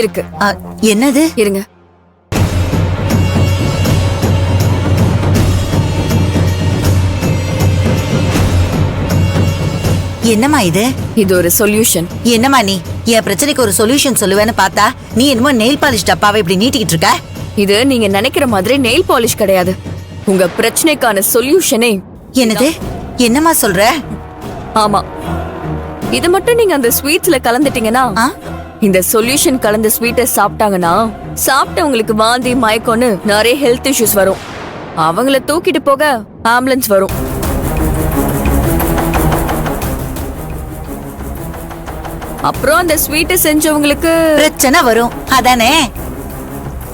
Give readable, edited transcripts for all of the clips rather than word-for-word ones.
இருக்கு. என்னது? இருங்க. என்னம்மா இது? இது ஒரு சொல்யூஷன். என்னம்மா நீ என் பிரச்சனைக்கு ஒரு சொல்யூஷன் சொல்லுவேன்னு பார்த்தா நீ என்னமோ நெயில் பாலிஷ் டப்பாவை இப்படி நீட்டிக்கிட்டு இருக்க. இது நீங்க நினைக்கிற மாதிரி நெயில் பாலிஷ் கிடையாது. உங்க பிரச்சனைக்கான சொல்யூஷனே. என்னது? என்னம்மா சொல்ற? ஆமா, இது மட்டும் நீங்க அந்த ஸ்வீட்ஸ்ல கலந்துட்டீங்கன்னா, இந்த சொல்யூஷன் கலந்த ஸ்வீட்டை சாப்பிட்டாங்கன்னா சாப்பிட்டவங்களுக்கு வாந்தி மயக்கம்னு நிறைய ஹெல்த் இஷ்யூஸ் வரும். அவங்கள தூக்கிட்டு போக ஆம்புலன்ஸ் வரும். அப்புறம் அந்த ஸ்வீட்டை செஞ்சவங்களுக்கு பிரச்சனை வரும். அதானே?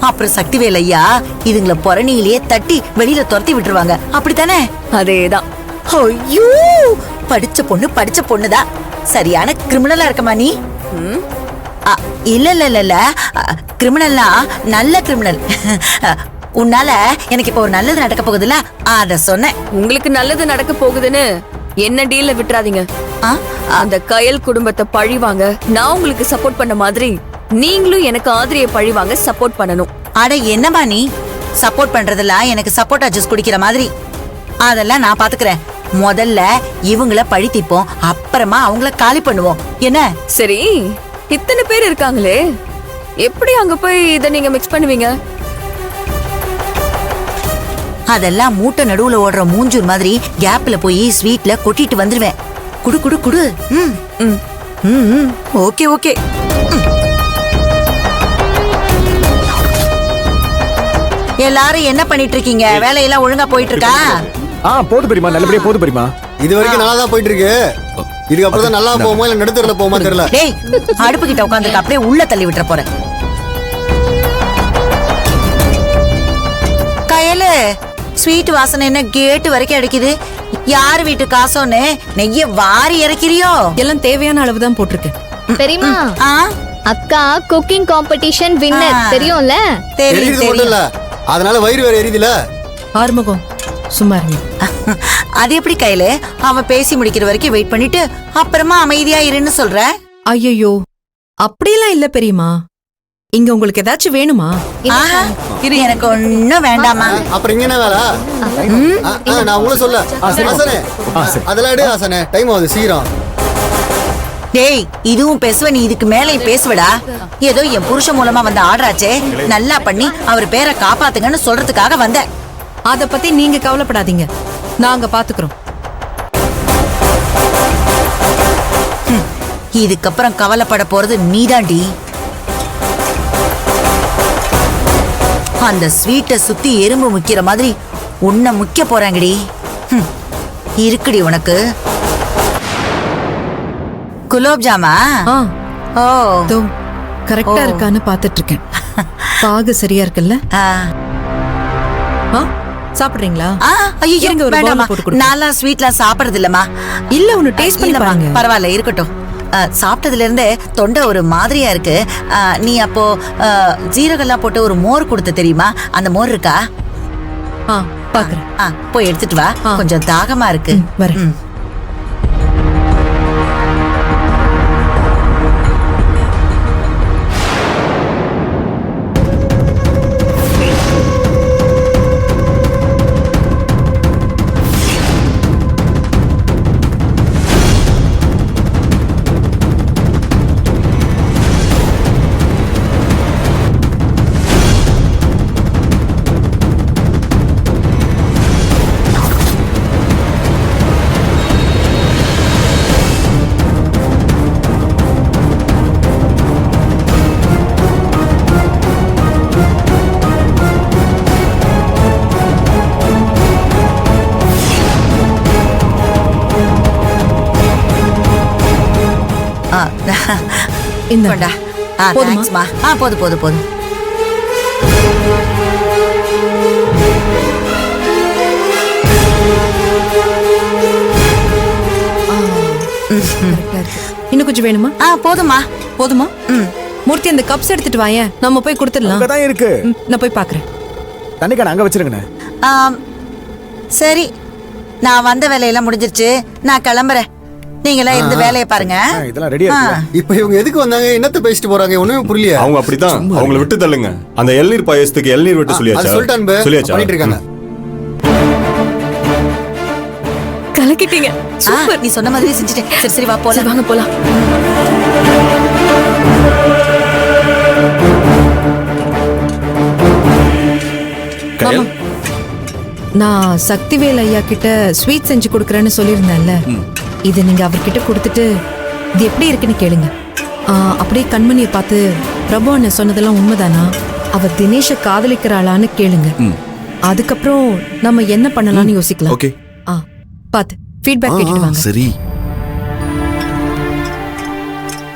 அப்புறம் சக்திவேல் ஐயா இதுங்கள பொறணியிலேயே தட்டி வெளியில துரத்தி விட்டுருவாங்க. அப்படித்தானே? அதேதான். ஐயோ, படிச்ச பொண்ணுதான். சரியான கிரிமினலா இருக்கமா நீ? இல்ல இல்ல இல்ல இல்ல, கிரிமினல்னா நல்ல கிரிமினல். உன்னால எனக்கு இப்ப ஒரு நல்லது நடக்க போகுதுல்ல, அத சொன்னேன். உங்களுக்கு நல்லது நடக்க போகுதுன்னு என்ன டீல்ல விட்டுறாதீங்க. அந்த கயல் குடும்பத்தை பழிவாங்க நான் உங்களுக்கு சப்போர்ட் பண்ண மாதிரி நீங்களும் எனக்கு ஆதிரிய பழிவாங்க சப்போர்ட் பண்ணணும். அட என்னமா நீ சப்போர்ட் பண்றதெல்லாம் எனக்கு சப்போர்ட்டா ஜூஸ் குடிக்கிற மாதிரி. அதெல்லாம் நான் பாத்துக்கிறேன். முதல்ல இவங்கள பழி தீப்போம், அப்புறமா அவங்கள காலி பண்ணுவோம். என்ன? சரி, இத்தனை பேர் இருக்காங்களே, எப்படி அங்க போய் இத நீங்க மிக்ஸ் பண்ணுவீங்க? அதெல்லாம் மூட்டை நடுவுல ஓடுற மூஞ்சூர் மாதிரி கேப்ல போய் ஸ்வீட்ல கொட்டிட்டு வந்துருவேன். குடு குடு குடு. Okay okay. எல்லாரும் என்ன பண்ணிட்டு இருக்கீங்க? வேலையெல்லாம் ஒழுங்கா போயிட்டு இருக்கா? போது பெரியமா, நல்லபடியா போது பெரியமா. இது வரைக்கும் நல்லா தான் போயிட்டு இருக்கு. இதுக்கு அப்புறம் தான் நல்லா போகுமா இல்ல நடுத்தரல போகுமா தெரியல. டேய், அடுப்பு கிட்ட உட்கார்ந்திருக்க, அப்படியே உள்ள தள்ளி விட்டுற போறேன். கயலு, ஸ்வீட் வாசனை என்ன கேட்டு வரைக்கும் அடிக்குது. யாரு வீட்டு காசோன்னு நெய்ய வாரி இறக்கிறியோ? எல்லாம் தேவையான அளவு தான் போட்டிருக்கேன். பெரியமா, அக்கா குக்கிங் காம்படிஷன் வின்னர் தெரியும்ல? தெரியுது மட்டும் இல்ல, அதனால வயிறு வேற எரியுதுல. ஆறுமுகம் சும்மா இருங்க. அது எப்படி கையில? அவன் பேசி முடிக்கிற வரைக்கும் வெயிட் பண்ணிட்டு அப்புறமா அமைதியா இருன்னு சொல்ற? ஐயோ, அப்படியெல்லாம் இல்ல பெரியமா. இங்க உங்களுக்கு ஏதாச்சும் வேணுமா? எனக்கு ஒண்ணும் வேண்டாமா. அப்புறம் இங்க என்ன வேலை? நான் உங்களை சொல்ல ஆசனே, அதெல்லாம் எடு ஆசனே, டைம் ஆகுது சீக்கிரம். டேய், இதுவும் பேசுவ, நீ இதுக்கு மேலே பேசுவடா. ஏதோ என் புருஷன் மூலமா வந்த ஆர்டராச்சே, நல்லா பண்ணி அவர் பேரை காப்பாத்துங்கன்னு சொல்றதுக்காக வந்த. அத பத்தி நீங்க கவலைப்படாதீங்க, நாங்க பாத்துக்கிறோம். இதுக்கப்புறம் கவலைப்பட போறது நீதாண்டி. அந்த ஸ்வீட்டை சுத்தி எறும்பு முக்கிற மாதிரி உன்னை முக்கிய போறாங்கடி. இருக்குடி உனக்கு. குலோப் ஜாமா? ஓ, கரெக்டா இருக்கான்னு பாத்துட்டு இருக்கேன். பாகு சரியா இருக்குல்ல? சாப்பிடுறீங்களா? நான்லாம் ஸ்வீட்லாம் சாப்பிடுறது இல்லம்மா. இல்ல, ஒன்னு டேஸ்ட் பண்ணி பாருங்க. பரவாயில்ல, இருக்கட்டும். சாப்பிட்டதுல இருந்தே தொண்டை ஒரு மாதிரியா இருக்கு. நீ அப்போ ஜீரகெல்லாம் போட்டு ஒரு மோர் கொடுத்த தெரியுமா? அந்த மோர் இருக்கா? பாக்குறேன். போய் எடுத்துட்டு வா, கொஞ்சம் தாகமா இருக்கு. வரேன். போதும் போதும் போதும். இன்னும் கொஞ்சம் வேணுமா? போதுமா போதுமா? மூர்த்தி, அந்த கப்ஸ் எடுத்துட்டு வாயேன், நம்ம போய் கொடுத்துடலாம். அங்கதான் இருக்கு. நான் போய் பாக்குறேன். தண்ணிக்கான அங்க வச்சிருங்கண்ணே. சரி, நான் வந்த வேலையெல்லாம் முடிஞ்சிருச்சு, நான் கிளம்புறேன். நீங்களா இருந்து வேலையை பாருங்க இதெல்லாம் ரெடியா இருக்கு. இப்ப இவங்க எதுக்கு வந்தாங்க, என்னத்த பேசிட்டு போறாங்க, ஒண்ணுமே புரியல. அவங்க அப்படித்தான், அவங்கள விட்டு தள்ளுங்க. அந்த இளநீர் பாயசத்துக்கு இளநீர் விட்டு சொல்லியாச்சா? சொல்லிட்டான் பே, சொல்லியாச்சா? பண்ணிட்டு இருக்காங்க. கலக்கிட்டீங்க. நீ சொன்ன மாதிரி செஞ்சுட்டேன். சரி சரி வா சரி, போலாம். வாங்க போலாம். கயல், நான் சக்திவேல் ஐயா கிட்ட ஸ்வீட் செஞ்சு கொடுக்கறேன்னு சொல்லியிருந்தேன்ல, இது நீங்க அவர்கிட்ட கொடுத்துட்டு இது எப்படி இருக்குன்னு கேளுங்க. அப்படியே கண்மணியை பார்த்து பிரபு அண்ணன் சொன்னதெல்லாம் உண்மைதானா, அவ தினேஷ காதலிக்கிறாளான்னு கேளுங்க. அதுக்கப்புறம் நம்ம என்ன பண்ணலாம்னு யோசிக்கலாம். ஓகே. பாத்து ஃபீட்பேக் கேட்டுட்டு வாங்க. சரி.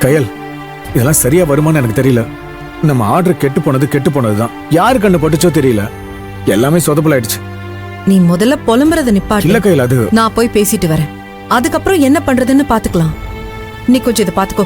கயல், இதெல்லாம் சரியா வருமான்னு எனக்கு தெரியல. நம்ம ஆர்டர் கெட்டு போனதுதான். யாரு கண்ணு பட்டுச்சோ தெரியல. எல்லாமே சொதப்பலாயிடுச்சு. நீ முதல்ல புலம்புறத இல்ல நிப்பாட்டு. கயல், அது நான் போய் பேசிட்டு வரேன். அதுக்கப்புறம் என்ன பண்றதுன்னு பாத்துக்கலாம். நீ கொஞ்சம் இதை பாத்துக்கோ.